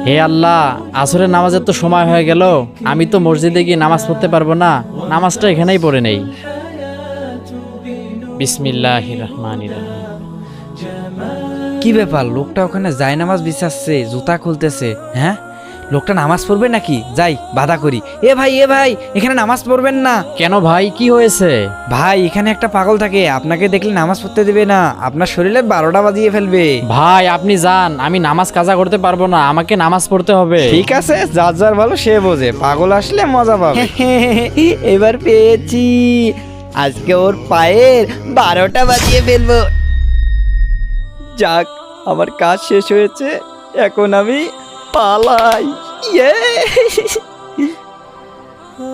হে আল্লাহ, আসরের নামাজের তো সময় হয়ে গেল, আমি তো মসজিদে গিয়ে নামাজ পড়তে পারবো না, নামাজটা এখানেই পড়ে নেই। বিসমিল্লাহির রহমানির রহিম। কি ব্যাপার, লোকটা ওখানে জায়নামাজ বিছাচ্ছে, জুতা খুলতেছে। হ্যাঁ, লোকটা নামাজ পড়বে নাকি? যাই বাধা করি। এ ভাই এখানে নামাজ পড়বেন না। কেন ভাই, কি হয়েছে? ভাই, এখানে একটা পাগল থাকে, আপনাকে দেখলে নামাজ পড়তে দেবে না, আপনার শরীরে 12টা বাজিয়ে ফেলবে। ভাই আপনি যান, আমি নামাজ কাজা করতে পারবো না, আমাকে নামাজ পড়তে হবে। ঠিক আছে, যার যার ভালো সে বোঝে, পাগল আসলে মজা পাবে। এবার পেয়েছি, আজকে ওর পায়ের 12টা বাজিয়ে ফেলবো। যাক, আমার কাজ শেষ হয়েছে, এখন আমি পালাই। ইয়ে!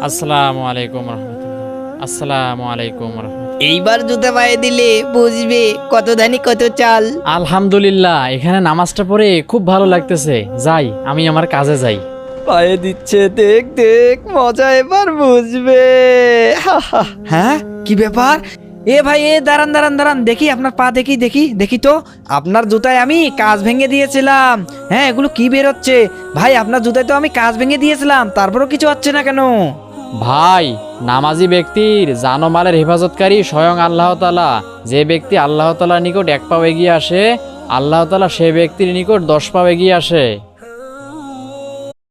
আসসালামু আলাইকুম রহমতুল্লাহ। আসসালামু আলাইকুম রহমতুল্লাহ। এইবার জুতা পায়ে দিলে বুঝবে কত ধানি কত চাল। আলহামদুলিল্লাহ, এখানে নামাজটা পড়ে খুব ভালো লাগতেছে। যাই, আমি আমার কাজে যাই। পায়ে দিচ্ছে, দেখ দেখ, মজা এবার বুঝবে। হ্যাঁ, কি ব্যাপার? এ ভাই, দাঁড়ান দাঁড়ান দাঁড়ান, দেখি আপনার পা, দেখি দেখি দেখি তো। আপনার জুতায় আমি কাঁচ ভেঙে দিয়েছিলাম। হ্যাঁ, এগুলো কি বেরোচ্ছে? ভাই, আপনার জুতায় তো আমি কাঁচ ভেঙে দিয়েছিলাম, তারপরও কিছু হচ্ছে না কেন? ভাই, নামাজি ব্যক্তির জানমালের হেফাজতকারী স্বয়ং আল্লাহ তাআলা। যে ব্যক্তি আল্লাহ তাআলার নিকট 1 পাও এগিয়ে আসে, আল্লাহ তাআলা সে ব্যক্তির নিকট 10 পাও এগিয়ে আসে।